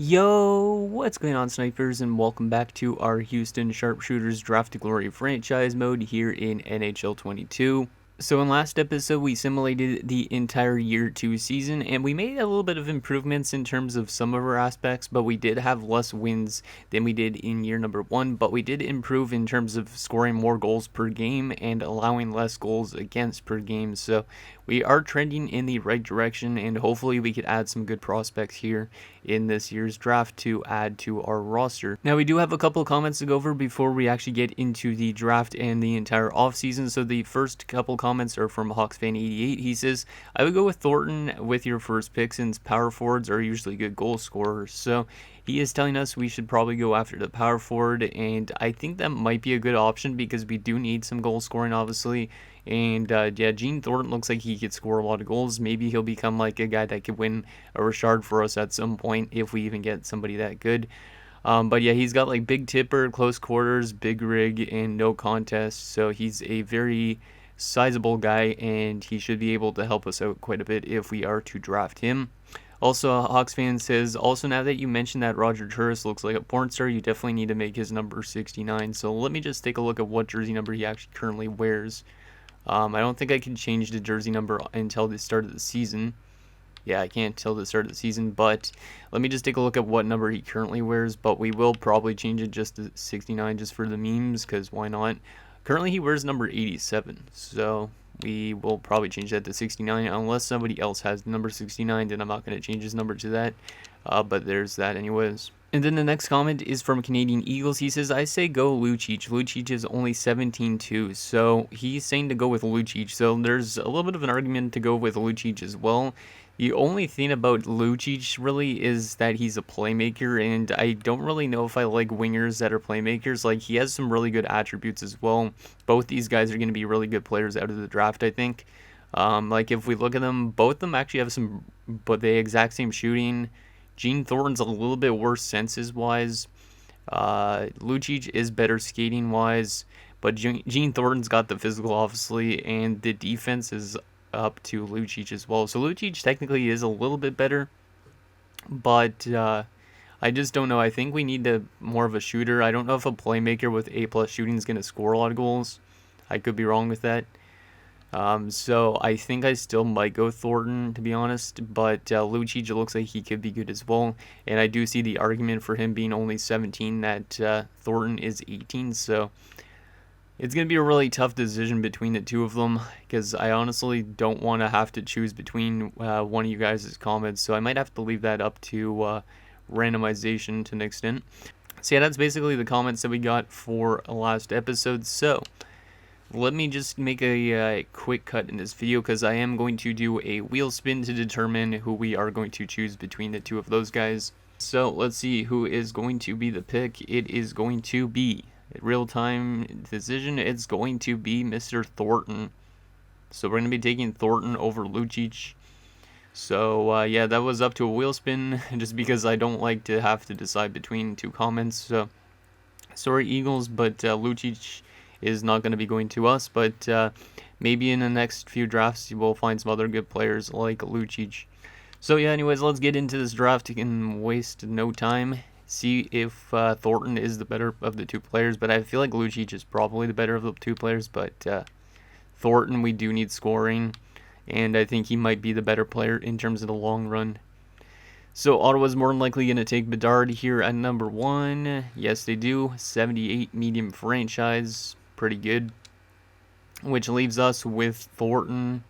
Yo, what's going on, snipers, and welcome back to our Houston Sharpshooters Draft to Glory franchise mode here in NHL 22. So in last episode, we simulated the entire year 2 season, and we made a little bit of improvements in terms of some of our aspects, but we did have less wins than we did in year number 1, but we did improve in terms of scoring more goals per game and allowing less goals against per game. So we are trending in the right direction, and hopefully we could add some good prospects here in this year's draft to add to our roster. Now, we do have a couple of comments to go over before we actually get into the draft and the entire offseason. So the first couple comments are from HawksFan88. He says, I would go with Thornton with your first pick since power forwards are usually good goal scorers. So he is telling us we should probably go after the power forward, and I think that might be a good option because we do need some goal scoring, obviously. And yeah, Gene Thornton looks like he could score a lot of goals. Maybe he'll become like a guy that could win a Richard for us at some point if we even get somebody that good. But yeah, he's got like big tipper, close quarters, big rig, and no contest. So he's a very sizable guy, and he should be able to help us out quite a bit if we are to draft him. Also, Hawks fan says, also now that you mentioned that Roger Turris looks like a porn star, you definitely need to make his number 69. So let me just take a look at what jersey number he actually currently wears. I don't think I can change the jersey number until the start of the season. Yeah, I can't till the start of the season, but let me just take a look at what number he currently wears, but we will probably change it just to 69 just for the memes, because why not? Currently he wears number 87, so we will probably change that to 69, unless somebody else has number 69, then I'm not going to change his number to that, but there's that anyways. And then the next comment is from Canadian Eagles. He says, I say go Lucic. Lucic is only 17-2, so he's saying to go with Lucic. So there's a little bit of an argument to go with Lucic as well. The only thing about Lucic really is that he's a playmaker, and I don't really know if I like wingers that are playmakers. Like, he has some really good attributes as well. Both these guys are going to be really good players out of the draft, I think. Like, if we look at them, both of them actually have but the exact same shooting. Gene Thornton's a little bit worse senses-wise. Lucic is better skating-wise, but Gene Thornton's got the physical, obviously, and the defense is up to Lucic as well. So Lucic technically is a little bit better, but I just don't know. I think we need more of a shooter. I don't know if a playmaker with A+ shooting is going to score a lot of goals. I could be wrong with that. So I think I still might go Thornton, to be honest, but Lucic looks like he could be good as well, and I do see the argument for him being only 17 that Thornton is 18, so it's going to be a really tough decision between the two of them, because I honestly don't want to have to choose between one of you guys' comments, so I might have to leave that up to randomization to an extent. So yeah, that's basically the comments that we got for last episode, so let me just make a quick cut in this video, because I am going to do a wheel spin to determine who we are going to choose between the two of those guys. So let's see who is going to be the pick. It is going to be a real-time decision. It's going to be Mr. Thornton. So we're going to be taking Thornton over Lucic. So yeah, that was up to a wheel spin, just because I don't like to have to decide between two comments. So sorry, Eagles, but Lucic is not going to be going to us, but maybe in the next few drafts we'll find some other good players like Lucic. So yeah, anyways, let's get into this draft and waste no time. See if Thornton is the better of the two players, but I feel like Lucic is probably the better of the two players, but Thornton, we do need scoring, and I think he might be the better player in terms of the long run. So Ottawa's more than likely going to take Bedard here at number 1. Yes, they do. 78 medium franchise. Pretty good. Which leaves us with Thornton.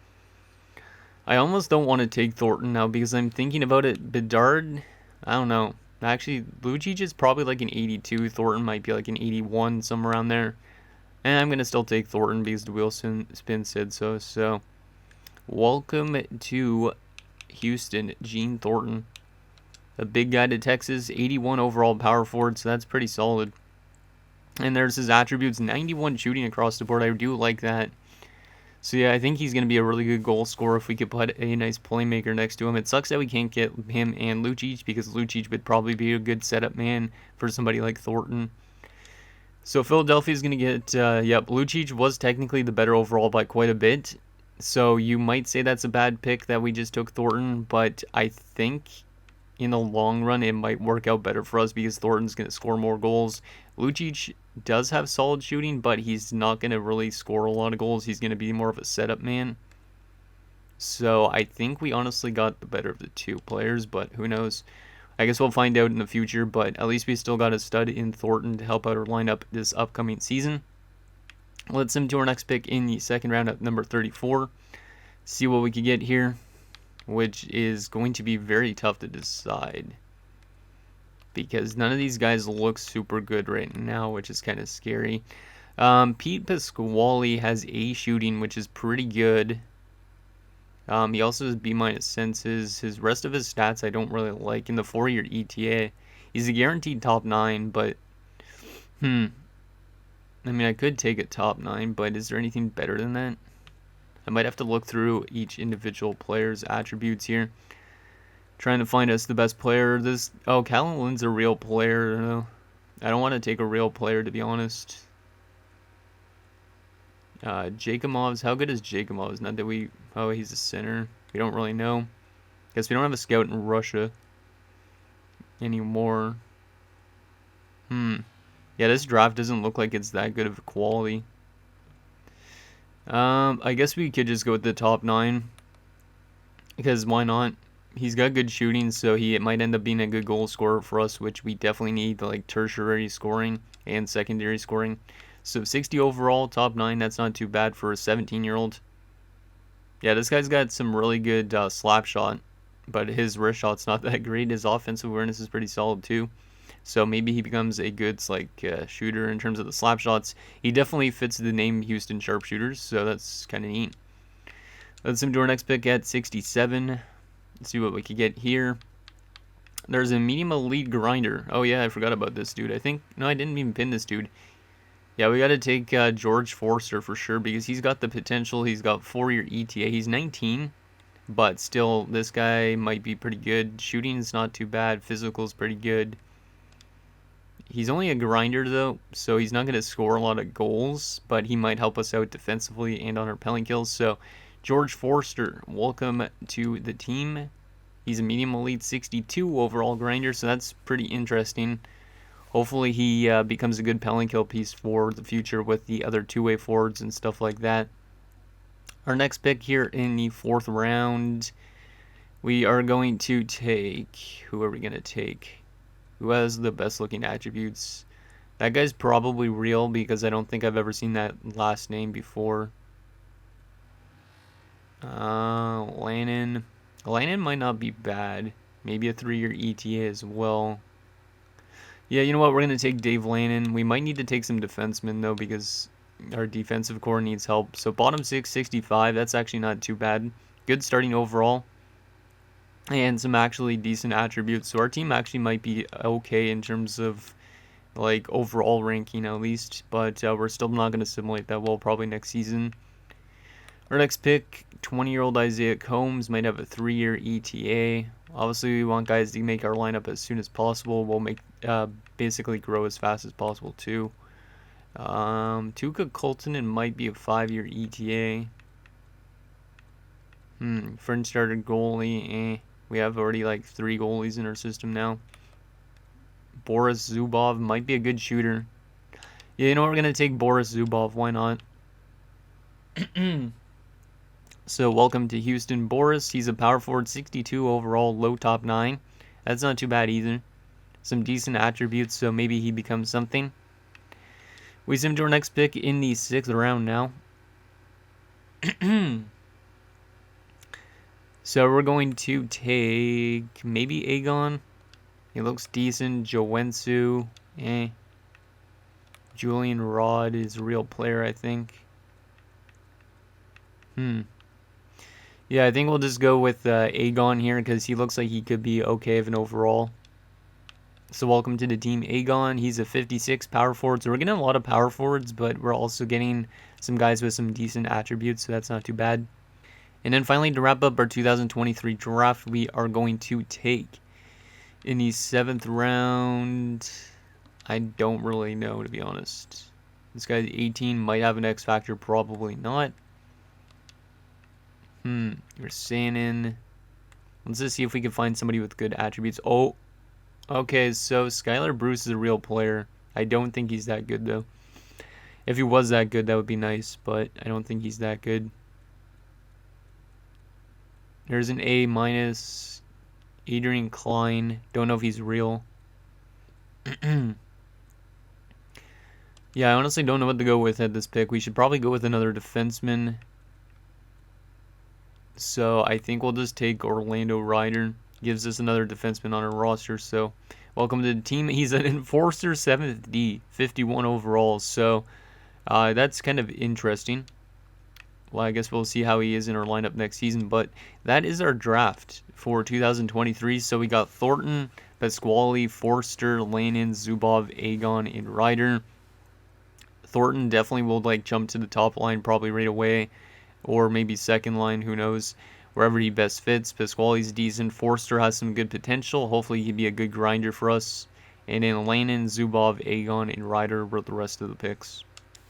I almost don't want to take Thornton now because I'm thinking about it. Bedard, I don't know. Actually, Lucic is probably like an 82. Thornton might be like an 81, somewhere around there. And I'm going to still take Thornton because the wheel spin said so. So, welcome to Houston, Gene Thornton. A big guy to Texas, 81 overall power forward, so that's pretty solid. And there's his attributes, 91 shooting across the board. I do like that. So yeah, I think he's going to be a really good goal scorer if we could put a nice playmaker next to him. It sucks that we can't get him and Lucic, because Lucic would probably be a good setup man for somebody like Thornton. So Philadelphia's going to get, yep, Lucic was technically the better overall by quite a bit. So you might say that's a bad pick that we just took Thornton, but I think in the long run, it might work out better for us because Thornton's going to score more goals. Lucic does have solid shooting, but he's not going to really score a lot of goals. He's going to be more of a setup man. So I think we honestly got the better of the two players, but who knows? I guess we'll find out in the future, but at least we still got a stud in Thornton to help out our lineup this upcoming season. Let's move to our next pick in the second round at number 34. See what we can get here, which is going to be very tough to decide because none of these guys look super good right now, which is kind of scary. Pete Pasquale has A shooting, which is pretty good. He also has B- senses. His rest of his stats I don't really like. In the 4-year ETA, he's a guaranteed top 9, but I mean, I could take a top 9, but is there anything better than that? I might have to look through each individual player's attributes here, trying to find us the best player. Callan Lynn's a real player. I don't want to take a real player, to be honest. Jacomov's, how good is Jacomov's? Not that he's a center. We don't really know. Guess we don't have a scout in Russia anymore. Yeah, this draft doesn't look like it's that good of a quality. I guess we could just go with the top 9. Because why not? He's got good shooting, so it might end up being a good goal scorer for us, which we definitely need, like tertiary scoring and secondary scoring. So 60 overall, top 9, that's not too bad for a 17-year-old. Yeah, this guy's got some really good slap shot, but his wrist shot's not that great. His offensive awareness is pretty solid too. So maybe he becomes a good shooter in terms of the slap shots. He definitely fits the name Houston Sharpshooters, so that's kind of neat. Let's move to our next pick at 67. Let's see what we could get here. There's a medium elite grinder. Oh yeah, I forgot about this dude. I didn't even pin this dude. Yeah, we got to take George Forster for sure because he's got the potential. He's got 4-year ETA. He's 19, but still, this guy might be pretty good. Shooting is not too bad. Physical is pretty good. He's only a grinder, though, so he's not going to score a lot of goals, but he might help us out defensively and on our penalty kills. So, George Forster, welcome to the team. He's a medium elite 62 overall grinder, so that's pretty interesting. Hopefully he becomes a good penalty kill piece for the future with the other two-way forwards and stuff like that. Our next pick here in the 4th round, we are going to take... Who are we going to take? Who has the best looking attributes? That guy's probably real because I don't think I've ever seen that last name before. Lannon. Lannon might not be bad. Maybe a 3-year ETA as well. Yeah, you know what? We're going to take Dave Lannon. We might need to take some defensemen, though, because our defensive core needs help. So bottom 6, 65. That's actually not too bad. Good starting overall. And some actually decent attributes. So our team actually might be okay in terms of, overall ranking at least. But we're still not going to simulate that well probably next season. Our next pick, 20-year-old Isaiah Combs, might have a 3-year ETA. Obviously, we want guys to make our lineup as soon as possible. We'll basically grow as fast as possible, too. Tuukka Koltonen might be a 5-year ETA. French started goalie. We have already 3 goalies in our system now. Boris Zubov might be a good shooter. Yeah, you know what? We're going to take Boris Zubov. Why not? So, welcome to Houston, Boris. He's a power forward, 62 overall, low top 9. That's not too bad either. Some decent attributes, so maybe he becomes something. We zoom to our next pick in the 6th round now. So, we're going to take maybe Aegon. He looks decent. Joensu. Julian Rod is a real player, I think. Yeah, I think we'll just go with Aegon here because he looks like he could be okay of an overall. So welcome to the team, Aegon. He's a 56 power forward. So we're getting a lot of power forwards, but we're also getting some guys with some decent attributes, so that's not too bad. And then finally, to wrap up our 2023 draft, we are going to take in the 7th round. I don't really know, to be honest. This guy's 18, might have an X factor, probably not. You're Sanin. Let's just see if we can find somebody with good attributes. Oh, okay, so Skylar Bruce is a real player. I don't think he's that good, though. If he was that good, that would be nice, but I don't think he's that good. There's an A minus. Adrian Klein. Don't know if he's real. Yeah, I honestly don't know what to go with at this pick. We should probably go with another defenseman. So I think we'll just take Orlando Ryder. Gives us another defenseman on our roster. So welcome to the team. He's an enforcer 7th D, 51 overall. So that's kind of interesting. Well, I guess we'll see how he is in our lineup next season. But that is our draft for 2023. So we got Thornton, Pasquale, Forster, Lanin, Zubov, Agon, and Ryder. Thornton definitely will jump to the top line probably right away, or maybe second line, who knows, wherever he best fits. Pasquale's decent. Forster has some good potential. Hopefully he'd be a good grinder for us. And then Lanin, Zubov, Agon, and Ryder were the rest of the picks.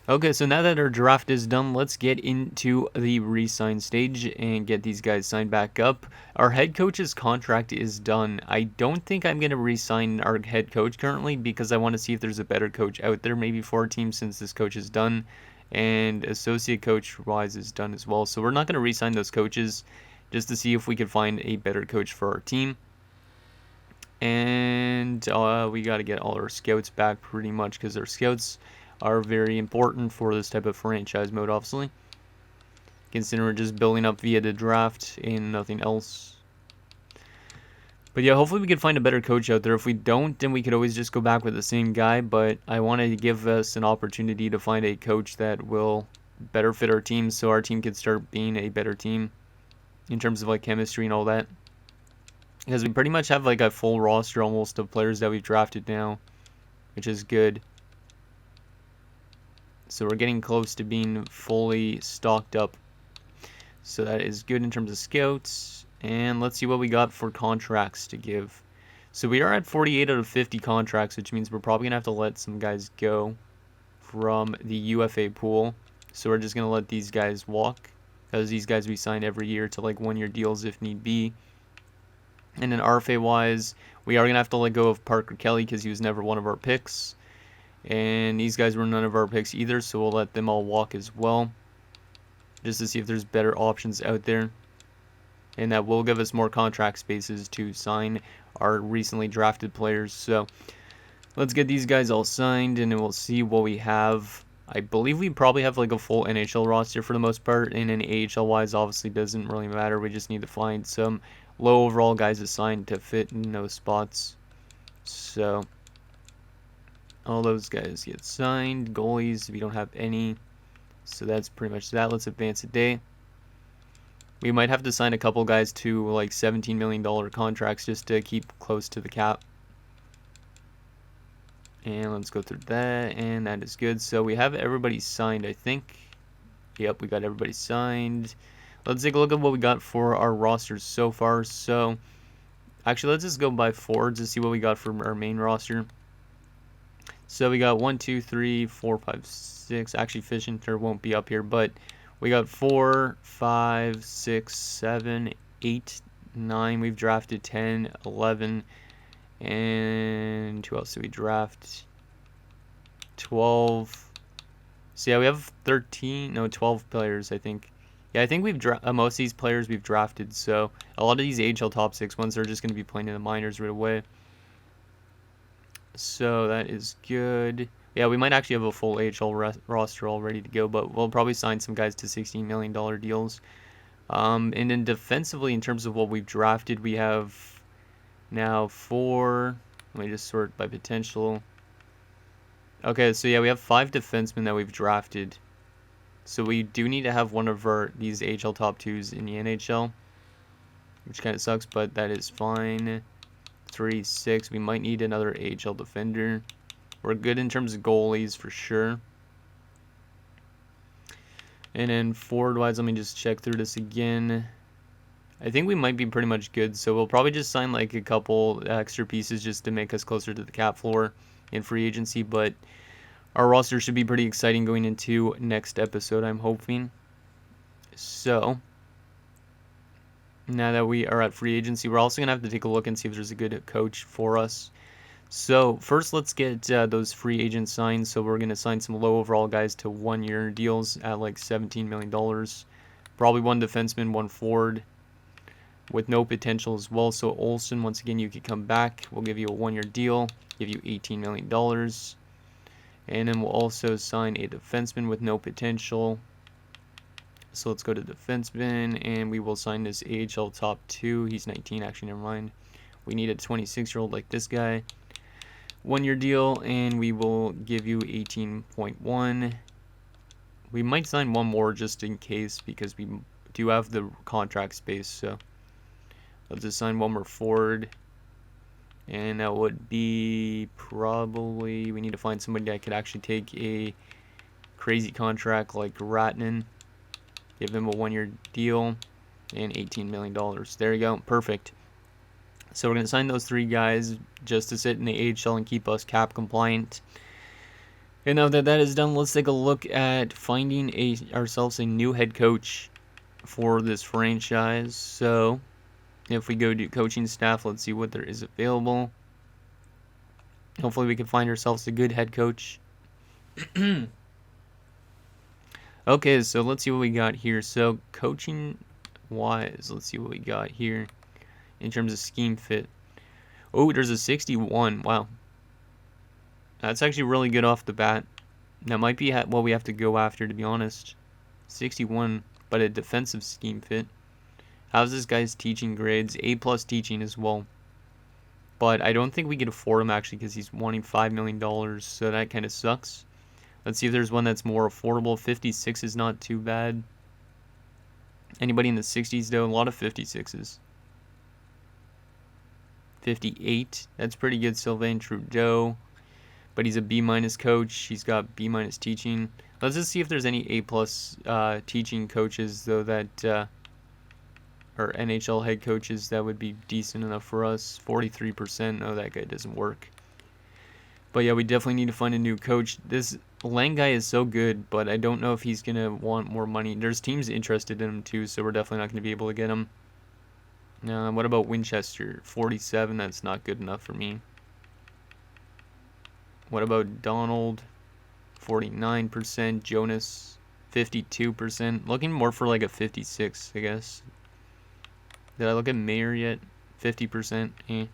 Okay, so now that our draft is done, let's get into the re-sign stage and get these guys signed back up. Our head coach's contract is done. I don't think I'm going to re-sign our head coach currently because I want to see if there's a better coach out there maybe for our team since this coach is done. And associate coach-wise is done as well. So we're not going to re-sign those coaches just to see if we can find a better coach for our team. And we got to get all our scouts back pretty much because our scouts are very important for this type of franchise mode, obviously. Considering we're just building up via the draft and nothing else. But yeah, hopefully we can find a better coach out there. If we don't, then we could always just go back with the same guy. But I want to give us an opportunity to find a coach that will better fit our team so our team can start being a better team in terms of chemistry and all that. Because we pretty much have a full roster almost of players that we've drafted now, which is good. So we're getting close to being fully stocked up. So that is good in terms of scouts. And let's see what we got for contracts to give. So we are at 48 out of 50 contracts, which means we're probably going to have to let some guys go from the UFA pool. So we're just going to let these guys walk, because these guys we sign every year to 1-year deals if need be. And then RFA-wise, we are going to have to let go of Parker Kelly because he was never one of our picks. And these guys were none of our picks either, so we'll let them all walk as well. Just to see if there's better options out there. And that will give us more contract spaces to sign our recently drafted players. So let's get these guys all signed, and then we'll see what we have. I believe we probably have a full NHL roster for the most part. And then AHL-wise, obviously doesn't really matter. We just need to find some low overall guys assigned to fit in those spots. So all those guys get signed. Goalies, we don't have any. So that's pretty much that. Let's advance a day. We might have to sign a couple guys to $17 million contracts just to keep close to the cap. And let's go through that. And that is good. So we have everybody signed, I think. Yep, we got everybody signed. Let's take a look at what we got for our rosters so far. So actually, let's just go by forwards to see what we got from our main roster. So we got 1, 2, 3, 4, 5, 6. Actually, Fish Inter won't be up here, but we got 4, 5, 6, 7, 8, 9. We've drafted 10, 11, and who else did we draft? 12. So yeah, we have 12 players, I think. Yeah, I think we've most of these players we've drafted. So a lot of these AHL top 6 ones are just going to be playing in the minors right away. So that is good. Yeah, we might actually have a full AHL roster all ready to go, but we'll probably sign some guys to $16 million deals. And then defensively, in terms of what we've drafted, we have now 4. Let me just sort by potential. Okay, so yeah, we have 5 defensemen that we've drafted. So we do need to have one of these AHL top 2s in the NHL, which kind of sucks, but that is fine. 3, 6. We might need another AHL defender. We're good in terms of goalies for sure. And then forward-wise, let me just check through this again. I think we might be pretty much good, so we'll probably just sign a couple extra pieces just to make us closer to the cap floor in free agency. But our roster should be pretty exciting going into next episode, I'm hoping. So Now that we are at free agency, we're also going to have to take a look and see if there's a good coach for us. So first, let's get those free agents signed. So we're going to sign some low overall guys to 1-year deals at like $17 million. Probably one defenseman, one forward with no potential as well. So Olsen, once again, you could come back. We'll give you a 1-year deal, give you $18 million. And then we'll also sign a defenseman with no potential. So let's go to defenseman, and we will sign this AHL top 2. He's 19, actually, never mind. We need a 26-year-old like this guy. 1-year deal, and we will give you 18.1. We might sign one more just in case because we do have the contract space. So let's just sign one more forward. And that would be probably, we need to find somebody that could actually take a crazy contract like Ratnan. Give him a 1-year deal and $18 million. There you go. Perfect. So we're going to sign those 3 guys just to sit in the AHL and keep us cap compliant. And now that that is done, let's take a look at finding ourselves a new head coach for this franchise. So if we go to coaching staff, let's see what there is available. Hopefully we can find ourselves a good head coach. Okay, so let's see what we got here. So coaching wise, let's see what we got here in terms of scheme fit. Oh, there's a 61. Wow. That's actually really good off the bat. That might be what we have to go after, to be honest. 61, but a defensive scheme fit. How's this guy's teaching grades? A+ teaching as well. But I don't think we can afford him, actually, because he's wanting $5 million, so that kind of sucks. Let's see if there's one that's more affordable. 56 is not too bad. Anybody in the 60s, though? A lot of 56s. 58. That's pretty good. Sylvain Trudeau. But he's a B- coach. He's got B- teaching. Let's just see if there's any A+ teaching coaches, though, that or NHL head coaches that would be decent enough for us. 43%. No, that guy doesn't work. But yeah, we definitely need to find a new coach. This Lang guy is so good, but I don't know if he's going to want more money. There's teams interested in him too, so we're definitely not going to be able to get him. What about Winchester? 47, that's not good enough for me. What about Donald? 49%. Jonas? 52%. Looking more for like a 56, I guess. Did I look at Mayer yet? 50%.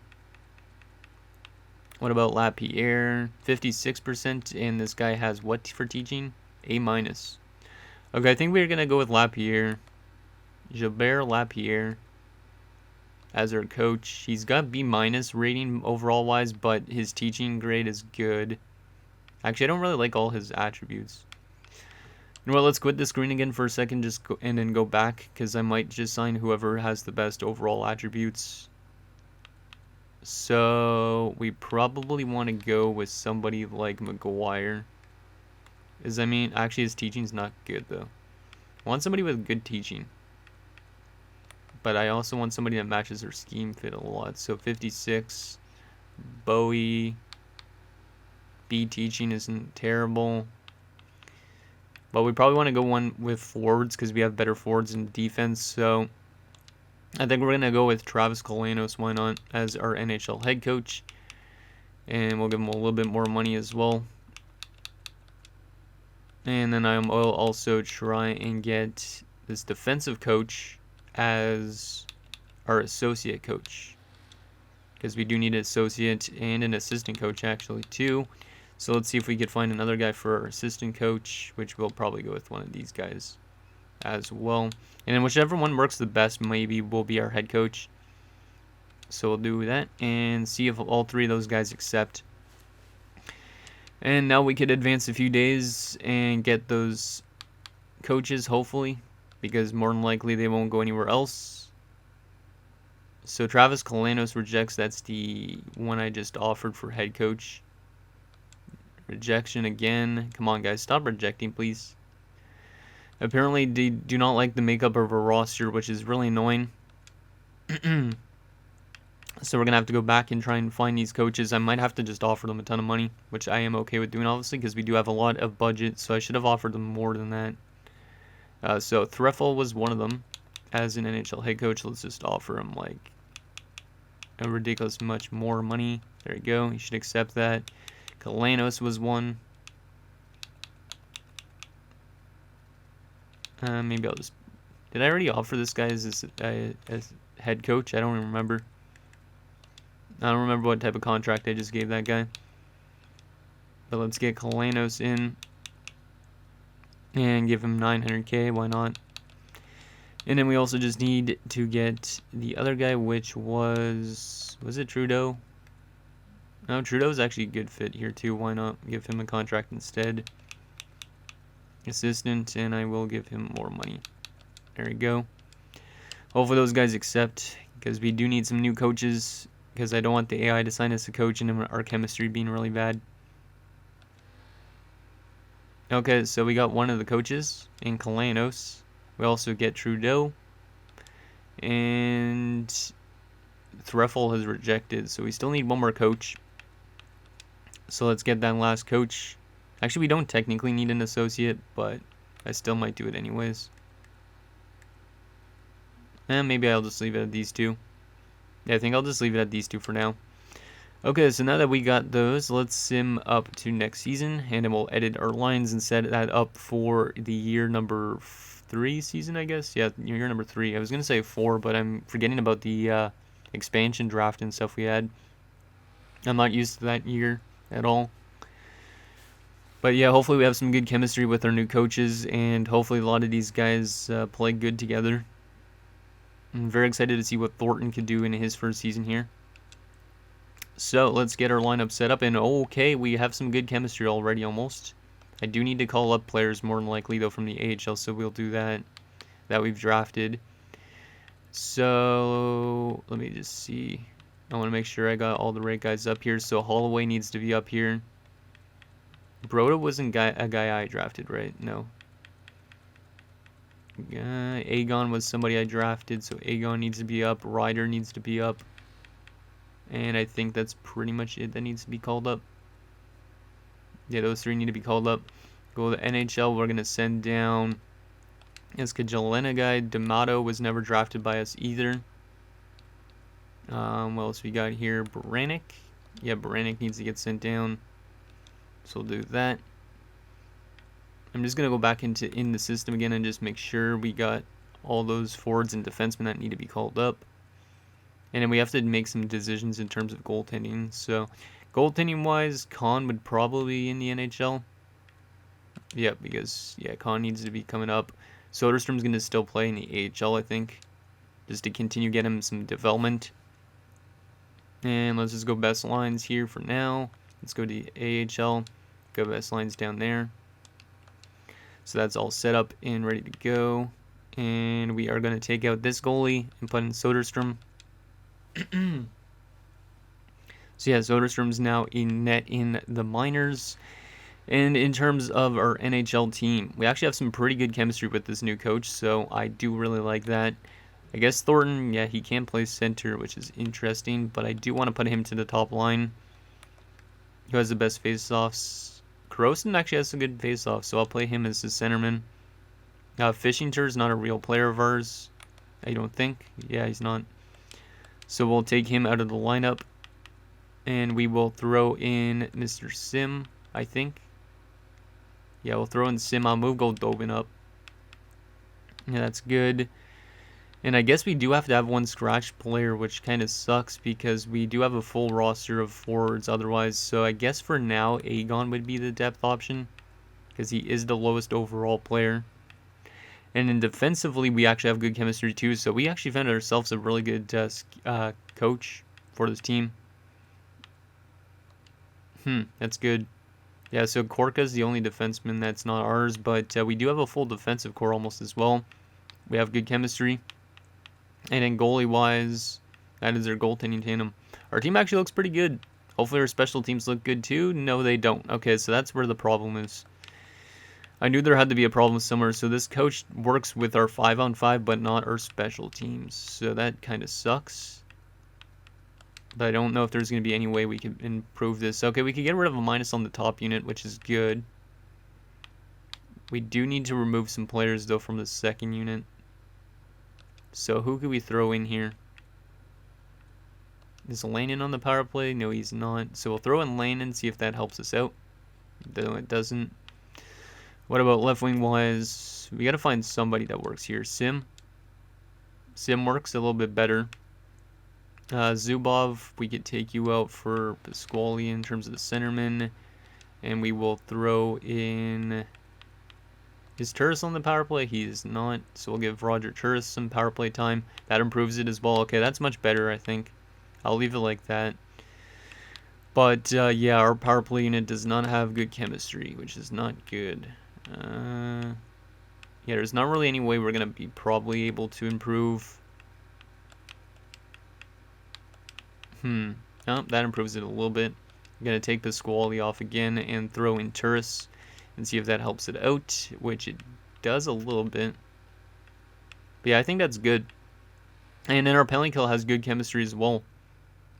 What about Lapierre? 56%, and this guy has what for teaching? A-. Okay, I think we're going to go with Lapierre. Gilbert Lapierre as our coach. He's got B- rating overall wise, but his teaching grade is good. Actually, I don't really like all his attributes. You know what, let's quit the screen again for a second and then go back, because I might just sign whoever has the best overall attributes. So we probably want to go with somebody like McGuire. Actually his teaching's not good though. I want somebody with good teaching. But I also want somebody that matches their scheme fit a lot. So 56. Bowie. B teaching isn't terrible. But we probably want to go one with forwards because we have better forwards in defense. So I think we're going to go with Travis Kalanos, why not, as our NHL head coach. And we'll give him a little bit more money as well. And then I will also try and get this defensive coach as our associate coach. Because we do need an associate and an assistant coach, actually, too. So let's see if we could find another guy for our assistant coach, which we'll probably go with one of these guys as well. And then whichever one works the best maybe will be our head coach. So we'll do that and see if all 3 of those guys accept. And now we could advance a few days and get those coaches, hopefully, because more than likely they won't go anywhere else. So Travis Kalanos rejects. That's the one I just offered for head coach. Rejection again. Come on, guys, stop rejecting, please. Apparently, they do not like the makeup of our roster, which is really annoying. So we're going to have to go back and try and find these coaches. I might have to just offer them a ton of money, which I am okay with doing, obviously, because we do have a lot of budget, so I should have offered them more than that. So Threffel was one of them. as an NHL head coach. Let's just offer him like a ridiculous much more money. There you go. You should accept that. Kalanos was one. Maybe I'll just... Did I already offer this guy as head coach? I don't even remember. I don't remember what type of contract I just gave that guy. But let's get Kalanos in. And give him 900K. Why not? And then we also just need to get the other guy, which was... Was it Trudeau? No, Trudeau's actually a good fit here too. Why not give him a contract instead? Assistant, and I will give him more money. There we go. Hopefully those guys accept, because we do need some new coaches, because I don't want the AI to sign us a coach and our chemistry being really bad. Okay, so we got one of the coaches in Kalanos. We also get Trudeau. And Threffel has rejected, so we still need one more coach. So let's get that last coach. Actually, we don't technically need an associate, but I still might do it anyways. And maybe I'll just leave it at these two. Yeah, I think I'll just leave it at these two for now. Okay, so now that we got those, let's sim up to next season, and then we'll edit our lines and set that up for the year number 3 season, I guess. Yeah, year number 3. I was gonna say 4, but I'm forgetting about the expansion draft and stuff we had. I'm not used to that year at all. But yeah, hopefully we have some good chemistry with our new coaches, and hopefully a lot of these guys play good together. I'm very excited to see what Thornton could do in his first season here. So let's get our lineup set up, and okay, we have some good chemistry already almost. I do need to call up players more than likely though from the AHL, so we'll do that we've drafted. So let me just see. I want to make sure I got all the right guys up here. So Holloway needs to be up here. Broda wasn't a guy I drafted, right? No. Aegon was somebody I drafted, so Aegon needs to be up. Ryder needs to be up. And I think that's pretty much it that needs to be called up. Yeah, those 3 need to be called up. Go to the NHL. We're going to send down this Kajalena guy. D'Amato was never drafted by us either. What else we got here? Baranek. Yeah, Baranek needs to get sent down. So we'll do that. I'm just going to go back in the system again and just make sure we got all those forwards and defensemen that need to be called up. And then we have to make some decisions in terms of goaltending. So, goaltending-wise, Kahn would probably be in the NHL. Yeah, because, yeah, Kahn needs to be coming up. Soderstrom's going to still play in the AHL, I think, just to continue getting him some development. And let's just go best lines here for now. Let's go to the AHL. Go best lines down there. So that's all set up and ready to go. And we are going to take out this goalie and put in Soderstrom. So yeah, Soderstrom's now in net in the minors. And in terms of our NHL team, we actually have some pretty good chemistry with this new coach, so I do really like that. I guess Thornton, yeah, he can play center, which is interesting, but I do want to put him to the top line. Who has the best face-offs? Croson actually has some good face-offs, so I'll play him as the centerman. Fishinter's not a real player of ours, I don't think. Yeah, he's not. So we'll take him out of the lineup, and we will throw in Mr. Sim, I think. Yeah, we'll throw in Sim. I'll move Goldobin up. Yeah, that's good. And I guess we do have to have one scratch player, which kind of sucks because we do have a full roster of forwards otherwise. So I guess for now, Aegon would be the depth option because he is the lowest overall player. And then defensively, we actually have good chemistry too. So we actually found ourselves a really good coach for this team. That's good. Yeah, so Korka's the only defenseman that's not ours. But we do have a full defensive core almost as well. We have good chemistry. And then goalie-wise, that is our goaltending tandem. Our team actually looks pretty good. Hopefully our special teams look good too. No, they don't. Okay, so that's where the problem is. I knew there had to be a problem somewhere. So this coach works with our 5-on-5, but not our special teams. So that kind of sucks. But I don't know if there's going to be any way we can improve this. Okay, we can get rid of a minus on the top unit, which is good. We do need to remove some players, though, from the second unit. So who could we throw in here? Is Lannon on the power play? No, he's not. So we'll throw in Lannon, see if that helps us out. No, it doesn't. What about left wing wise? We got to find somebody that works here. Sim works a little bit better. Zubov, we could take you out for Pasquale in terms of the centerman. And we will throw in... Is Turris on the power play? He is not. So we'll give Roger Turris some power play time. That improves it as well. Okay, that's much better, I think. I'll leave it like that. But, yeah, our power play unit does not have good chemistry, which is not good. Yeah, there's not really any way we're going to be probably able to improve. Oh, that improves it a little bit. I'm going to take Pasquale off again and throw in Turris and see if that helps it out, which it does a little bit. But yeah, I think that's good. And then our penalty kill has good chemistry as well.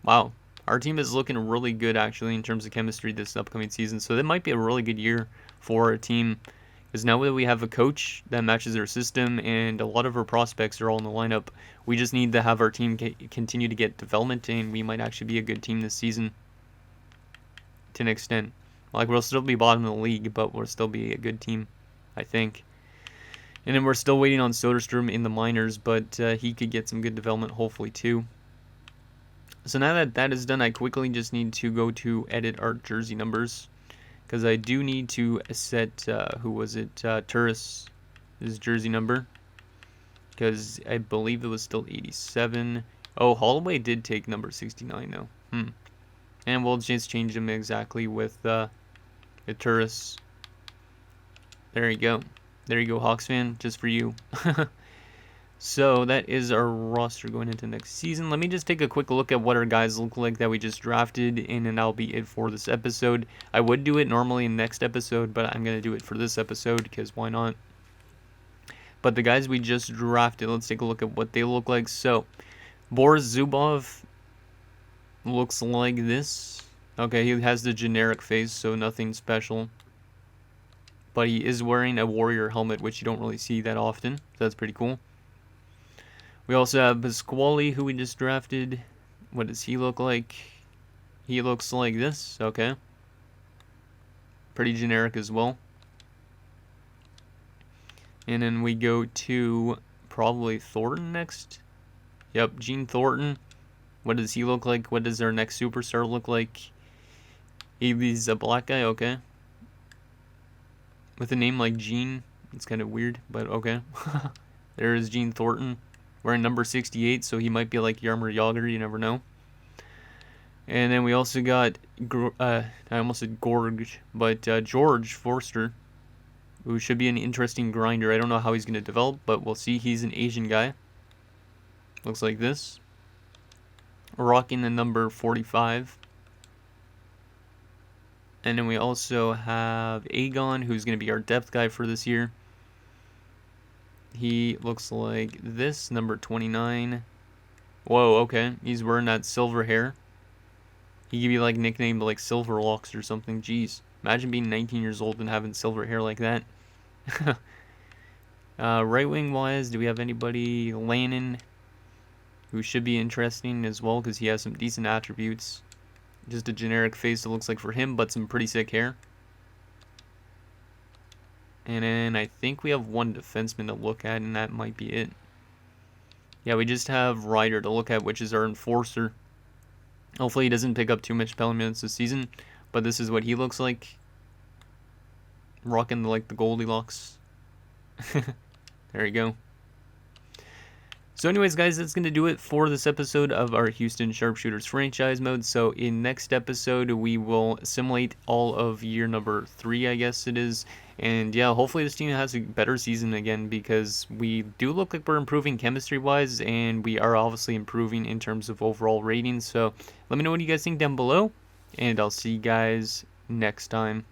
Wow. Our team is looking really good, actually, in terms of chemistry this upcoming season. So that might be a really good year for our team. Because now that we have a coach that matches our system and a lot of our prospects are all in the lineup, we just need to have our team continue to get development, and we might actually be a good team this season to an extent. Like, we'll still be bottom of the league, but we'll still be a good team, I think. And then we're still waiting on Soderstrom in the minors, but he could get some good development, hopefully, too. So now that that is done, I quickly just need to go to edit our jersey numbers. Because I do need to set, who was it, Turris, his jersey number. Because I believe it was still 87. Oh, Holloway did take number 69, though. And we'll just change him exactly with Turris. There you go. There you go, Hawks fan, just for you. So that is our roster going into next season. Let me just take a quick look at what our guys look like that we just drafted, and then that'll be it for this episode. I would do it normally in the next episode, but I'm going to do it for this episode because why not? But the guys we just drafted, let's take a look at what they look like. So, Boris Zubov looks like this. Okay, he has the generic face, so nothing special. But he is wearing a Warrior helmet, which you don't really see that often. So that's pretty cool. We also have Pasquale, who we just drafted. What does he look like? He looks like this. Okay. Pretty generic as well. And then we go to probably Thornton next. Yep, Gene Thornton. What does he look like? What does our next superstar look like? He's a black guy, okay. With a name like Gene, it's kind of weird, but okay. There is Gene Thornton. Wearing number 68, so he might be like Jaromir Jagr, you never know. And then we also got, I almost said Gorge, but George Forster, who should be an interesting grinder. I don't know how he's going to develop, but we'll see. He's an Asian guy. Looks like this. Rocking the number 45. And then we also have Aegon, who's going to be our depth guy for this year. He looks like this, number 29. Whoa, okay. He's wearing that silver hair. He could be like nicknamed like Silver Locks or something. Jeez. Imagine being 19 years old and having silver hair like that. Right wing wise, do we have anybody? Lannon, who should be interesting as well because he has some decent attributes. Just a generic face it looks like for him, but some pretty sick hair. And then I think we have one defenseman to look at, and that might be it. Yeah, we just have Ryder to look at, which is our enforcer. Hopefully he doesn't pick up too much penalty minutes this season, but this is what he looks like. Rocking like the Goldilocks. There you go. So anyways, guys, that's going to do it for this episode of our Houston Sharpshooters franchise mode. So in next episode, we will simulate all of year number 3, I guess it is. And yeah, hopefully this team has a better season again because we do look like we're improving chemistry-wise, and we are obviously improving in terms of overall ratings. So let me know what you guys think down below, and I'll see you guys next time.